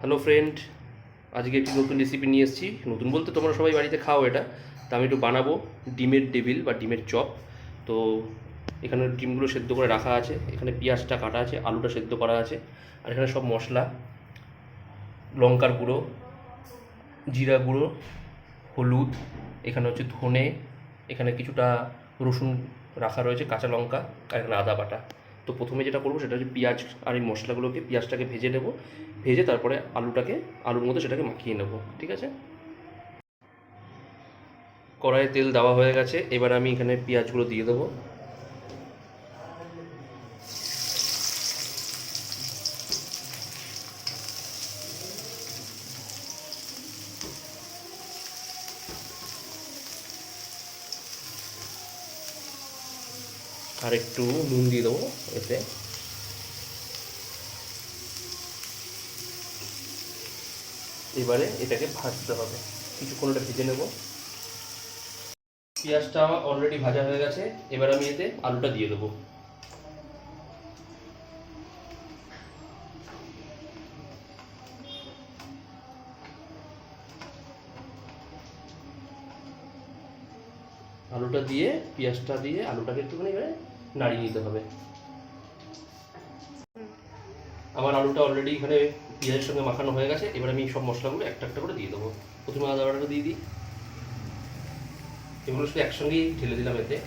Hello friend, আজকে একটি নতুন রেসিপি নিয়ে এসেছি। নতুন বলতে তোমরা সবাই বাড়িতে খাও এটা, তা আমি একটু বানাবো ডিমের ডেভিল বা ডিমের চপ। তো এখানে ডিমগুলো সেদ্ধ করে রাখা আছে, এখানে পেঁয়াজটা কাটা আছে, আলুটা সেদ্ধ করা আছে, আর এখানে সব মশলা, লঙ্কার গুঁড়ো, জিরা গুঁড়ো, হলুদ, এখানে হচ্ছে ধনে, এখানে কিছুটা রসুন রাখা রয়েছে, কাঁচা লঙ্কা, আর এখানে আদা বাটা। তো প্রথমে যেটা করবো সেটা হচ্ছে পেঁয়াজ আর এই মশলাগুলোকে, পেঁয়াজটাকে ভেজে নেব, ভেজে তারপরে আলুর মধ্যে সেটাকে মাখিয়ে নেব। ঠিক আছে, কড়াইয়ে তেল দেওয়া হয়ে গেছে, এবার আমি এখানে পেঁয়াজগুলো দিয়ে দেবো। আর একটু নুন দিয়ে দেবো এতে। এবারে এটাকে ভাজতে হবে, কিছুক্ষণ এটা ভেজে নেব। পেঁয়াজটা আমার অলরেডি ভাজা হয়ে গেছে, এবার আমি এতে আলুটা দিয়ে দেবো। আলুটা দিয়ে, পেঁয়াজটা দিয়ে আলুটাকে একটুখানি এবারে নাড়িয়ে নিতে হবে। আমার আলুটা অলরেডি এখানে পেঁয়াজের সঙ্গে মাখানো হয়ে গেছে, এবার আমি সব মশলাগুলো একটা একটা করে দিয়ে দেবো। প্রথমে আদা বাটাটা দিয়ে দিই, এগুলো শুধু একসঙ্গেই ঢেলে দিলাম এতে।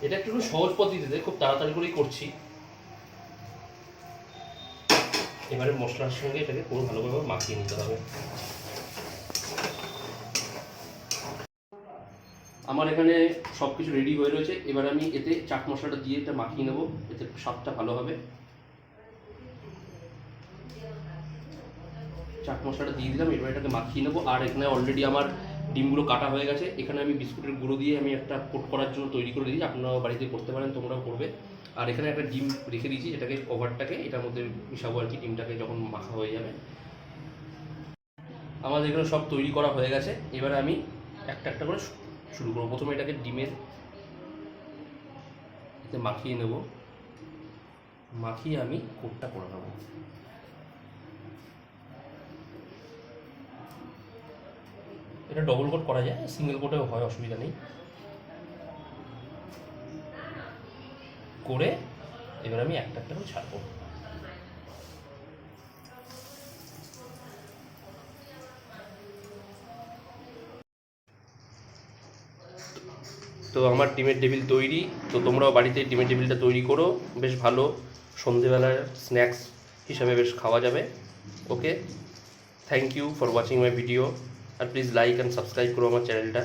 এটা একটু সহজ পদ্ধতিতে খুব তাড়াতাড়ি করেই করছি। এবারে মশলার সঙ্গে এটাকে পুরো ভালোভাবে মাখিয়ে নিতে হবে। আমার এখানে সব কিছু রেডি হয়ে রয়েছে, এবার আমি এতে চাট মশলাটা দিয়ে এটা মাখিয়ে নেবো, এতে স্বাদটা ভালো হবে। চাট মশলাটা দিয়ে দিলাম, এবার এটাকে মাখিয়ে নেবো। আর এখানে অলরেডি আমার ডিমগুলো কাটা হয়ে গেছে, এখানে আমি বিস্কুটের গুঁড়ো দিয়ে আমি একটা কোট করার জন্য তৈরি করে দিয়েছি, আপনারাও বাড়িতে করতে পারেন, তোমরাও করবে। আর এখানে একটা ডিম রেখে দিয়েছি, যেটাকে কভারটাকে এটার মধ্যে মিশাবো আর কি, ডিমটাকে যখন মাখা হয়ে যাবে। আমাদের এখানে সব তৈরি করা হয়ে গেছে, এবারে আমি একটা একটা করে শুরু করবো। প্রথমে এটাকে ডিমের এতে মাখিয়ে নেব, মাখিয়ে আমি কোটটা করে নেবো। এটা ডবল কোট করা যায়, সিঙ্গেল কোটেও হয়, অসুবিধা নেই। করে এবার আমি একটা একটা করে ছাড়বো। তো আমার ডিমের টেবিল তৈরি। তো তোমরাও বাড়িতে ডিমের টেবিলটা তৈরি করো, বেশ ভালো সন্ধেবেলার স্ন্যাক্স হিসাবে বেশ খাওয়া যাবে। Okay, thank you for watching my video, আর প্লিজ লাইক অ্যান্ড সাবস্ক্রাইব করো আমার চ্যানেলটা।